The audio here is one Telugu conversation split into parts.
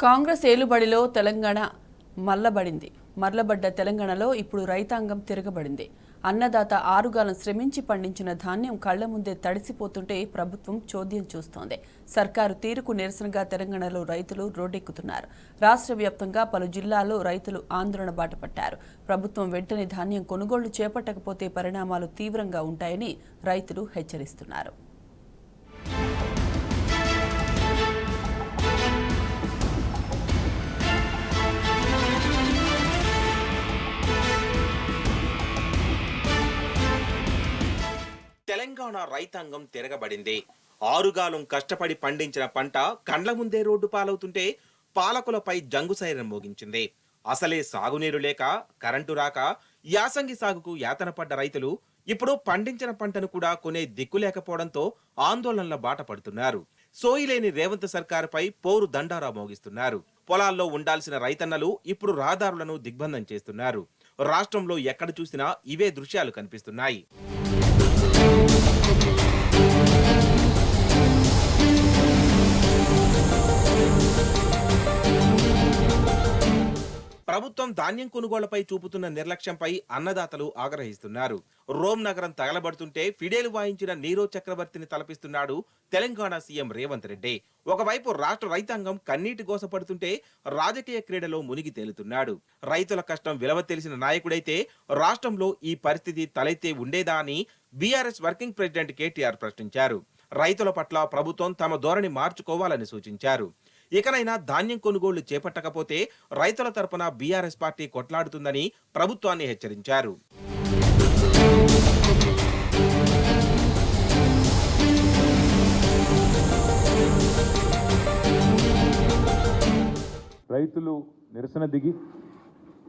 కాంగ్రెస్ ఏలుబడిలో తెలంగాణ మర్లబడ్డ తెలంగాణలో ఇప్పుడు రైతాంగం తిరగబడింది. అన్నదాత ఆరుగాలం శ్రమించి పండించిన ధాన్యం కళ్ల ముందే తడిసిపోతుంటే ప్రభుత్వం చోద్యం చూస్తోంది. సర్కారు తీరుకు నిరసనగా తెలంగాణలో రైతులు రోడ్డెక్కుతున్నారు. రాష్ట్ర వ్యాప్తంగా పలు జిల్లాల్లో రైతులు ఆందోళన బాటపట్టారు. ప్రభుత్వం వెంటనే ధాన్యం కొనుగోళ్లు చేపట్టకపోతే పరిణామాలు తీవ్రంగా ఉంటాయని రైతులు హెచ్చరిస్తున్నారు. తెలంగాణ రైతాంగం తిరగబడింది. ఆరుగాలం కష్టపడి పండించిన పంట కండ్ల ముందే రోడ్డు పాలవుతుంటే పాలకులపై జంగు సైరన్ మోగించింది. అసలే సాగునీరు లేక, కరెంటు రాక యాసంగి సాగుకు యాతన పడ్డ రైతులు ఇప్పుడు పండించిన పంటను కూడా కొనే దిక్కు లేకపోవడంతో ఆందోళనల బాట పడుతున్నారు. సోయిలేని రేవంత్ సర్కారుపై పోరు దండారా మోగిస్తున్నారు. పొలాల్లో ఉండాల్సిన రైతన్నలు ఇప్పుడు రహదారులను దిగ్బంధం చేస్తున్నారు. రాష్ట్రంలో ఎక్కడ చూసినా ఇవే దృశ్యాలు కనిపిస్తున్నాయి. ప్రభుత్వం ధాన్యం కొనుగోళ్లపై చూపుతున్న నిర్లక్ష్యంపై అన్నదాతలు ఆగ్రహిస్తున్నారు. రోమ్ నగరం తగలబడుతుంటే ఫిడేలు వాయించిన నీరో చక్రవర్తిని తలపిస్తున్నాడు తెలంగాణ సీఎం రేవంత్ రెడ్డి. ఒకవైపు రాష్ట్ర రైతాంగం కన్నీటి గోసపడుతుంటే రాజకీయ క్రీడలో మునిగి తేలుతున్నాడు. రైతుల కష్టం విలువ తెలిసిన నాయకుడైతే రాష్ట్రంలో ఈ పరిస్థితి తలెత్తే ఉండేదా అని బీఆర్ఎస్ వర్కింగ్ ప్రెసిడెంట్ కేటీఆర్ ప్రశ్నించారు. రైతుల పట్ల ప్రభుత్వం తమ ధోరణి మార్చుకోవాలని సూచించారు. ఇకనైనా ధాన్యం కొనుగోళ్లు చేపట్టకపోతే రైతుల తరపున బీఆర్ఎస్ పార్టీ కొట్లాడుతుందని ప్రభుత్వాన్ని హెచ్చరించారు. రైతులు నిరసన దిగి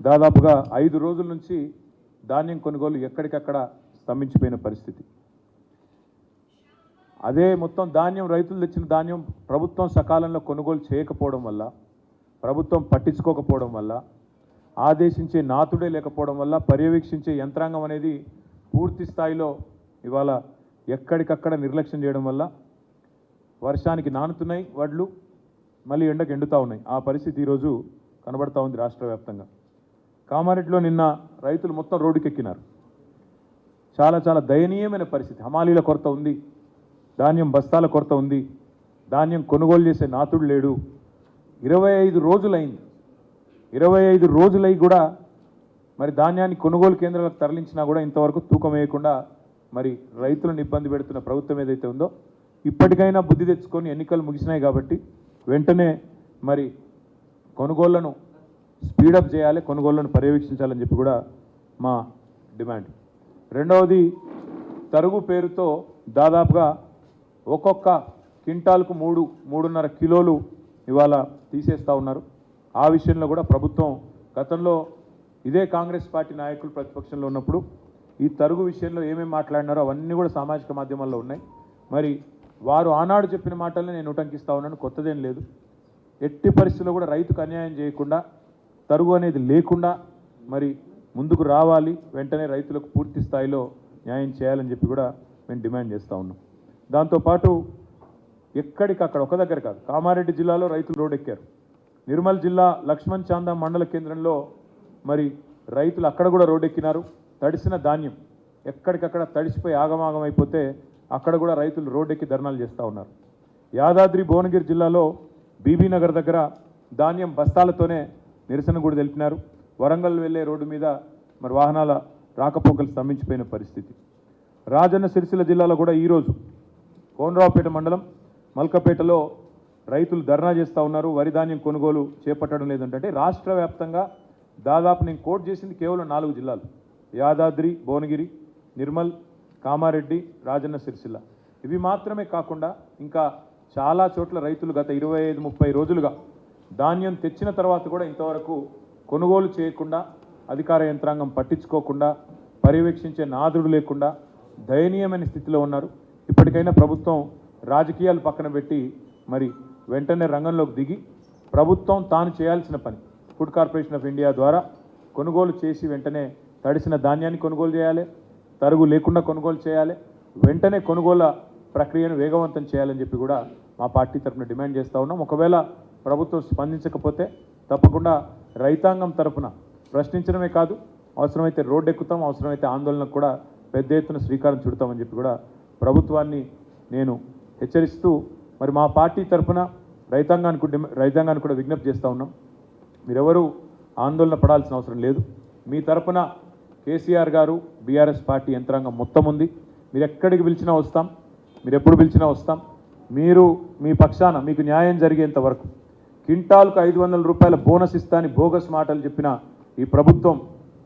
దాదాపుగా 5 రోజుల నుంచి ధాన్యం కొనుగోలు ఎక్కడికక్కడ స్తంభించిపోయిన పరిస్థితి. అదే మొత్తం ధాన్యం రైతులు తెచ్చిన ధాన్యం ప్రభుత్వం సకాలంలో కొనుగోలు చేయకపోవడం వల్ల, ప్రభుత్వం పట్టించుకోకపోవడం వల్ల, ఆదేశించే నాతుడే లేకపోవడం వల్ల, పర్యవేక్షించే యంత్రాంగం అనేది పూర్తి స్థాయిలో ఇవాళ ఎక్కడికక్కడ నిర్లక్ష్యం చేయడం వల్ల వర్షానికి నానుతున్నాయి వడ్లు, మళ్ళీ ఎండకు ఎండుతూ ఉన్నాయి. ఆ పరిస్థితి ఈరోజు కనబడతా ఉంది రాష్ట్ర వ్యాప్తంగా. కామారెడ్డిలో నిన్న రైతులు మొత్తం రోడ్డుకెక్కినారు. చాలా దయనీయమైన పరిస్థితి. హమాలీల కొరత ఉంది, ధాన్యం బస్తాల కొరత ఉంది, ధాన్యం కొనుగోలు చేసే నాతుడు లేడు. 25 రోజులైంది. 25 రోజులై కూడా మరి ధాన్యాన్ని కొనుగోలు కేంద్రాలకు తరలించినా కూడా ఇంతవరకు తూకం వేయకుండా మరి రైతులను ఇబ్బంది పెడుతున్న ప్రభుత్వం ఏదైతే ఉందో ఇప్పటికైనా బుద్ధి తెచ్చుకొని, ఎన్నికలు ముగిసినాయి కాబట్టి వెంటనే మరి కొనుగోళ్లను స్పీడప్ చేయాలి, కొనుగోళ్లను పర్యవేక్షించాలని చెప్పి కూడా మా డిమాండ్. రెండవది, తరుగు పేరుతో దాదాపుగా ఒక్కొక్క క్వింటాల్కు 3.5 కిలోలు ఇవాళ తీసేస్తూ ఉన్నారు. ఆ విషయంలో కూడా ప్రభుత్వం గతంలో ఇదే కాంగ్రెస్ పార్టీ నాయకులు ప్రతిపక్షంలో ఉన్నప్పుడు ఈ తరుగు విషయంలో ఏమేమి మాట్లాడినారో అవన్నీ కూడా సామాజిక మాధ్యమాల్లో ఉన్నాయి. మరి వారు ఆనాడు చెప్పిన మాటల్ని నేను ఉటంకిస్తూ ఉన్నాను, కొత్తదేం లేదు. ఎట్టి పరిస్థితుల్లో కూడా రైతుకు అన్యాయం చేయకుండా, తరుగు అనేది లేకుండా మరి ముందుకు రావాలి, వెంటనే రైతులకు పూర్తి స్థాయిలో న్యాయం చేయాలని చెప్పి కూడా మేము డిమాండ్ చేస్తూ ఉన్నాం. దాంతోపాటు ఎక్కడికక్కడ ఒక దగ్గర కాదు, కామారెడ్డి జిల్లాలో రైతులు రోడ్డెక్కారు. నిర్మల్ జిల్లా లక్ష్మణ్ చాందా మండల కేంద్రంలో మరి రైతులు అక్కడ కూడా రోడ్డెక్కినారు. తడిసిన ధాన్యం ఎక్కడికక్కడ తడిసిపోయి ఆగమాగం అయిపోతే అక్కడ కూడా రైతులు రోడ్డెక్కి ధర్నాలు చేస్తూ ఉన్నారు. యాదాద్రి భువనగిరి జిల్లాలో బీబీనగర్ దగ్గర ధాన్యం బస్తాలతోనే నిరసన కూడా తెలిపినారు. వరంగల్ వెళ్ళే రోడ్డు మీద మరి వాహనాల రాకపోకలు స్తంభించిపోయిన పరిస్థితి. రాజన్న సిరిసిల్ల జిల్లాలో కూడా ఈరోజు కోనరావుపేట మండలం మల్కపేటలో రైతులు ధర్నా చేస్తూ ఉన్నారు. వరి ధాన్యం కొనుగోలు చేపట్టడం లేదంటే రాష్ట్ర వ్యాప్తంగా దాదాపు నేను కోట్ చేసింది కేవలం 4 జిల్లాలు: యాదాద్రి, భువనగిరి, నిర్మల్, కామారెడ్డి, రాజన్న సిరిసిల్ల. ఇవి మాత్రమే కాకుండా ఇంకా చాలా చోట్ల రైతులు గత 25-30 రోజులుగా ధాన్యం తెచ్చిన తర్వాత కూడా ఇంతవరకు కొనుగోలు చేయకుండా, అధికార యంత్రాంగం పట్టించుకోకుండా, పర్యవేక్షించే నాదుడు లేకుండా దయనీయమైన స్థితిలో ఉన్నారు. ఇప్పటికైనా ప్రభుత్వం రాజకీయాలు పక్కన పెట్టి మరి వెంటనే రంగంలోకి దిగి ప్రభుత్వం తాను చేయాల్సిన పని ఫుడ్ కార్పొరేషన్ ఆఫ్ ఇండియా ద్వారా కొనుగోలు చేసి వెంటనే తడిసిన ధాన్యాన్ని కొనుగోలు చేయాలి, తరుగు లేకుండా కొనుగోలు చేయాలి, వెంటనే కొనుగోలు ప్రక్రియను వేగవంతం చేయాలని చెప్పి కూడా మా పార్టీ తరఫున డిమాండ్ చేస్తూ ఉన్నాం. ఒకవేళ ప్రభుత్వం స్పందించకపోతే తప్పకుండా రైతాంగం తరపున ప్రశ్నించడమే కాదు, అవసరమైతే రోడ్డు ఎక్కుతాం, అవసరమైతే ఆందోళనకు కూడా పెద్ద ఎత్తున శ్రీకారం చుడతామని చెప్పి కూడా ప్రభుత్వాన్ని నేను హెచ్చరిస్తూ, మరి మా పార్టీ తరఫున రైతాంగానికి కూడా విజ్ఞప్తి చేస్తూ ఉన్నాం. మీరెవరూ ఆందోళన పడాల్సిన అవసరం లేదు. మీ తరఫున కేసీఆర్ గారు, బీఆర్ఎస్ పార్టీ యంత్రాంగం మొత్తం ఉంది. మీరు ఎక్కడికి పిలిచినా వస్తాం, మీరు ఎప్పుడు పిలిచినా వస్తాం. మీరు మీ పక్షాన మీకు న్యాయం జరిగేంత వరకు, క్వింటాల్కు 500 రూపాయల బోనస్ ఇస్తాని బోగస్ మాటలు చెప్పిన ఈ ప్రభుత్వం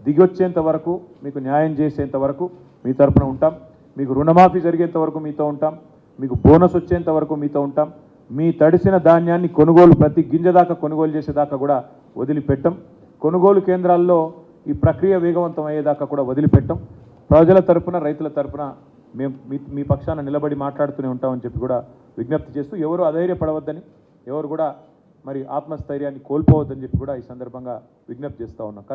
దిగొచ్చేంత వరకు, మీకు న్యాయం చేసేంత వరకు మీ తరఫున ఉంటాం. మీకు రుణమాఫీ జరిగేంత వరకు మీతో ఉంటాం. మీకు బోనస్ వచ్చేంత వరకు మీతో ఉంటాం. మీ తడిసిన ధాన్యాన్ని కొనుగోలు, ప్రతి గింజ దాకా కొనుగోలు చేసేదాకా కూడా వదిలిపెట్టం. కొనుగోలు కేంద్రాల్లో ఈ ప్రక్రియ వేగవంతం అయ్యేదాకా కూడా వదిలిపెట్టం. ప్రజల తరపున, రైతుల తరపున మేము మీ పక్షాన నిలబడి మాట్లాడుతూనే ఉంటామని చెప్పి కూడా విజ్ఞప్తి చేస్తూ, ఎవరు అధైర్యపడవద్దని, ఎవరు కూడా మరి ఆత్మస్థైర్యాన్ని కోల్పోవద్దని చెప్పి కూడా ఈ సందర్భంగా విజ్ఞప్తి చేస్తూ ఉన్నాం.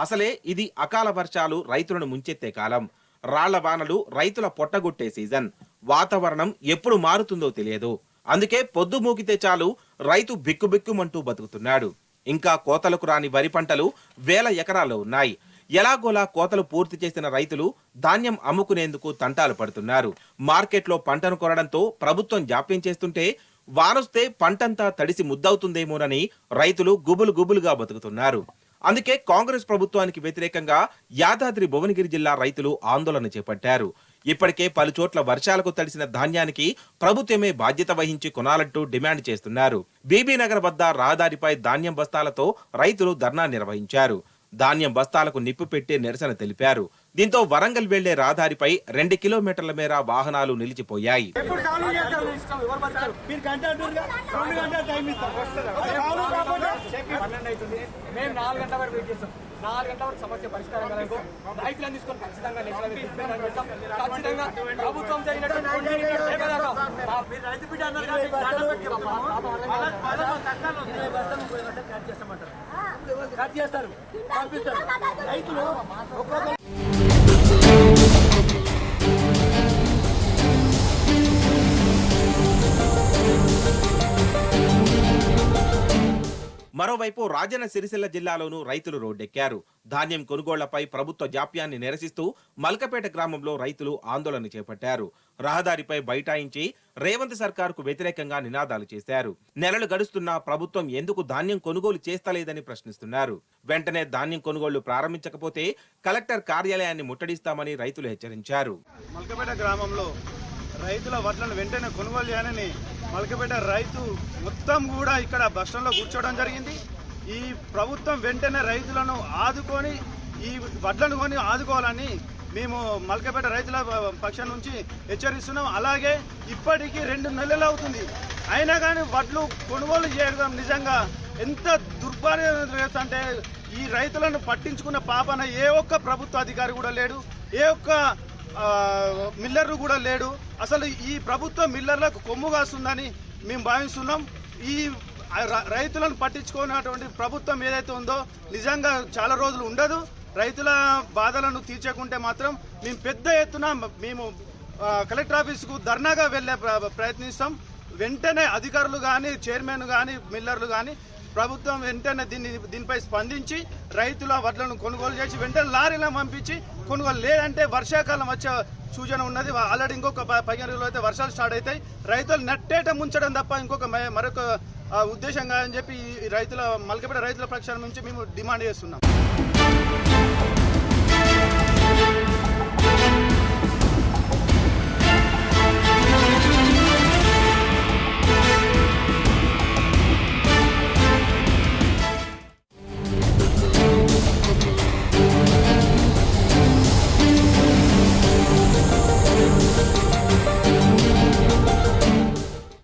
అసలే ఇది అకాల వర్షాలు రైతులను ముంచెత్తే కాలం. రాళ్ల వానలు రైతుల పొట్టగొట్టే సీజన్. వాతావరణం ఎప్పుడు మారుతుందో తెలియదు. అందుకే పొద్దు మూకితే చాలు రైతు బిక్కుబిక్కుమంటూ బతుకుతున్నాడు. ఇంకా కోతలకు రాని వరి పంటలు వేల ఎకరాల్లో ఉన్నాయి. ఎలాగోలా కోతలు పూర్తి చేసిన రైతులు ధాన్యం అమ్ముకునేందుకు తంటాలు పడుతున్నారు. మార్కెట్లో పంటను కొనడంతో ప్రభుత్వం జాప్యం చేస్తుంటే, వానొస్తే పంటంతా తడిసి ముద్దవుతుందేమోనని రైతులు గుబులుగా బతుకుతున్నారు. అందుకే కాంగ్రెస్ ప్రభుత్వానికి వ్యతిరేకంగా యాదాద్రి భువనగిరి జిల్లా రైతులు ఆందోళన చేపట్టారు. ఇప్పటికే పలు చోట్ల వర్షాలకు తడిసిన ధాన్యానికి ప్రభుత్వమే బాధ్యత వహించి కొనాలంటూ డిమాండ్ చేస్తున్నారు. బీబీనగర్ వద్ద రహదారిపై ధాన్యం బస్తాలతో రైతులు ధర్నా నిర్వహించారు. ధాన్యం బస్తాలకు నిప్పు పెట్టి నిరసన తెలిపారు. దీంతో వరంగల్ వెళ్లే రహదారిపై 2 కిలోమీటర్ల మేర వాహనాలు నిలిచిపోయాయి. మరోవైపు రాజన్న సిరిసిల్ల జిల్లాలోనూ రైతులు రోడ్డెక్కారు. ధాన్యం కొనుగోళ్లపై ప్రభుత్వ జాప్యాన్ని నిరసిస్తూ మల్కపేట గ్రామంలో రైతులు ఆందోళన చేపట్టారు. రహదారిపై బైఠాయించి రేవంత్ సర్కార్కు వ్యతిరేకంగా నినాదాలు చేశారు. నెలలు గడుస్తున్నా ప్రభుత్వం ఎందుకు ధాన్యం కొనుగోలు చేస్తలేదని ప్రశ్నిస్తున్నారు. వెంటనే ధాన్యం కొనుగోళ్లు ప్రారంభించకపోతే కలెక్టర్ కార్యాలయాన్ని ముట్టడిస్తామని రైతులు హెచ్చరించారు. మల్కపేట గ్రామంలో రైతుల వడ్లను వెంటనే కొనుగోలు చేయాలని మల్కపేట రైతు మొత్తం కూడా ఇక్కడ బస్టాండ్లో కూర్చోవడం జరిగింది. ఈ ప్రభుత్వం వెంటనే రైతులను ఆదుకొని ఈ వడ్లను కొని ఆదుకోవాలని మేము మల్కపేట రైతుల పక్షం నుంచి హెచ్చరిస్తున్నాం. అలాగే ఇప్పటికీ 2 నెలలు అవుతుంది, అయినా కానీ వడ్లు కొనుగోలు చేయడం నిజంగా ఎంత దుర్భాగ్యం అంటే, ఈ రైతులను పట్టించుకున్న పాపన ఏ ఒక్క ప్రభుత్వ అధికారి కూడా లేడు, ఏ ఒక్క మిల్లర్లు కూడా లేడు. అసలు ఈ ప్రభుత్వం మిల్లర్లకు కొమ్ము కాస్తుందని మేము భావిస్తున్నాం. ఈ రైతులను పట్టించుకున్నటువంటి ప్రభుత్వం ఏదైతే ఉందో నిజంగా చాలా రోజులు ఉండదు. రైతుల బాధలను తీర్చకుంటే మాత్రం మేము పెద్ద ఎత్తున మేము కలెక్టర్ ఆఫీసుకు ధర్నాగా వెళ్లే ప్రయత్నిస్తాం. వెంటనే అధికారులు కానీ, చైర్మన్ కానీ, మిల్లర్లు కానీ ప్రభుత్వం వెంటనే దీనిపై స్పందించి రైతుల వడ్లను కొనుగోలు చేసి వెంటనే లారీలను పంపించి కొనుగోలు, లేదంటే వర్షాకాలం వచ్చే సూచన ఉన్నది. ఆల్రెడీ ఇంకొక 15 రోజులు అయితే వర్షాలు స్టార్ట్ అవుతాయి. రైతులు నట్టేట ముంచడం తప్ప మరొక ఉద్దేశంగా అని చెప్పి ఈ రైతుల మల్కపేట రైతుల పక్షాల నుంచి మేము డిమాండ్ చేస్తున్నాం.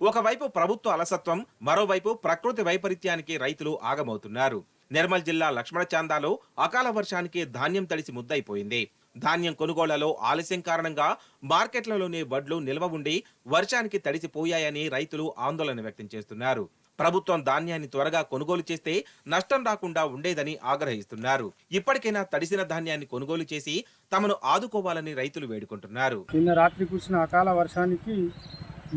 ఒకవైపు ప్రభుత్వ అలసత్వం, మరోవైపు ప్రకృతి వైపరీత్యానికి రైతులు ఆగమవుతున్నారు. నిర్మల్ జిల్లా లక్ష్మణచాందాలో అకాల వర్షానికి ధాన్యం తడిసి ముద్దయిపోయింది. ధాన్యం కొనుగోళ్లలో ఆలస్యం కారణంగా మార్కెట్లలోనే వడ్లు నిల్వ ఉండి వర్షానికి తడిసిపోయాయని రైతులు ఆందోళన వ్యక్తం చేస్తున్నారు. ప్రభుత్వం ధాన్యాన్ని త్వరగా కొనుగోలు చేస్తే నష్టం రాకుండా ఉండేదని ఆగ్రహిస్తున్నారు. ఇప్పటికైనా తడిసిన ధాన్యాన్ని కొనుగోలు చేసి తమను ఆదుకోవాలని రైతులు వేడుకుంటున్నారు. నిన్న రాత్రి కురిసిన అకాల వర్షానికి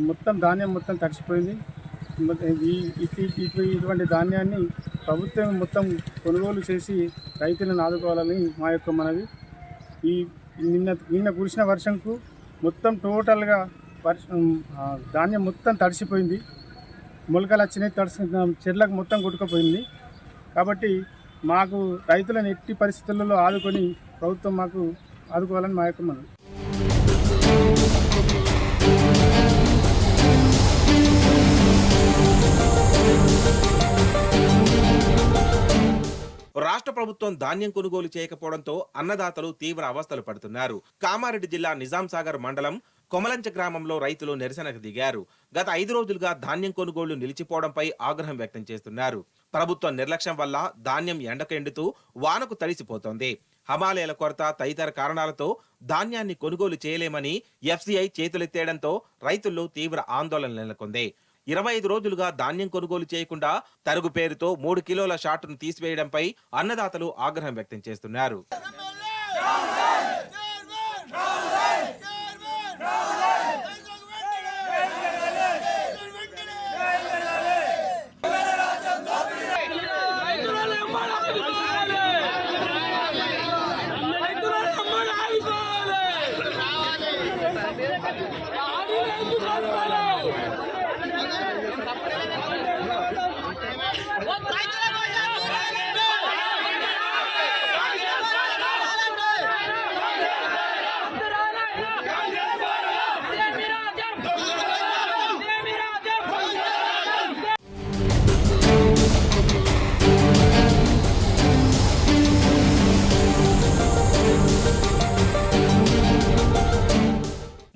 మొత్తం ధాన్యం మొత్తం తడిసిపోయింది. ఇటువంటి ధాన్యాన్ని ప్రభుత్వం మొత్తం కొనుగోలు చేసి రైతులను ఆదుకోవాలని మా యొక్క మనవి. నిన్న కురిసిన వర్షంకు మొత్తం టోటల్గా ధాన్యం మొత్తం తడిసిపోయింది. మొలకలు వచ్చినాయి, చెట్లకు మొత్తం కొట్టుకుపోయింది. కాబట్టి మాకు రైతులను ఎట్టి పరిస్థితులలో ఆదుకొని ప్రభుత్వం మాకు ఆదుకోవాలని మా యొక్క మనవి. రాష్ట్ర ప్రభుత్వం ధాన్యం కొనుగోలు చేయకపోవడంతో అన్నదాతలు తీవ్ర అవస్థలు పడుతున్నారు. కామారెడ్డి జిల్లా నిజాం సాగర్ మండలం కొమలంచ గ్రామంలో రైతులు నిరసనకు దిగారు. గత 5 రోజులుగా ధాన్యం కొనుగోళ్లు నిలిచిపోవడంపై ఆగ్రహం వ్యక్తం చేస్తున్నారు. ప్రభుత్వం నిర్లక్ష్యం వల్ల ధాన్యం ఎండకు ఎండుతూ వానకు తడిసిపోతోంది. హమాలీల కొరత తదితర కారణాలతో ధాన్యాన్ని కొనుగోలు చేయలేమని ఎఫ్సిఐ చేతులెత్తేయడంతో రైతుల్లో తీవ్ర ఆందోళన నెలకొంది. 25 రోజులుగా ధాన్యం కొనుగోలు చేయకుండా తరుగు పేరుతో 3 కిలోల షాటును తీసివేయడంపై అన్నదాతలు ఆగ్రహం వ్యక్తం చేస్తున్నారు.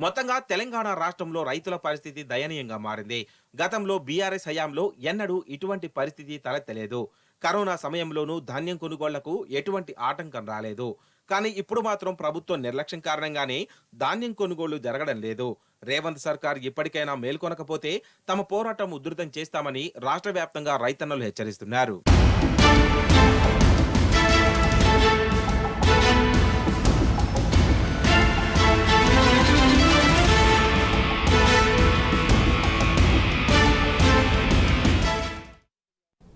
మొత్తంగా తెలంగాణ రాష్ట్రంలో రైతుల పరిస్థితి దయనీయంగా మారింది. గతంలో బీఆర్ఎస్ హయాంలో ఎన్నడూ ఇటువంటి పరిస్థితి తలెత్తలేదు. కరోనా సమయంలోనూ ధాన్యం కొనుగోళ్లకు ఎటువంటి ఆటంకం రాలేదు. కానీ ఇప్పుడు మాత్రం ప్రభుత్వం నిర్లక్ష్యం కారణంగానే ధాన్యం కొనుగోళ్లు జరగడం లేదు. రేవంత్ సర్కార్ ఇప్పటికైనా మేల్కొనకపోతే తమ పోరాటం ఉధృతం చేస్తామని రాష్ట్ర వ్యాప్తంగా రైతన్నలు హెచ్చరిస్తున్నారు.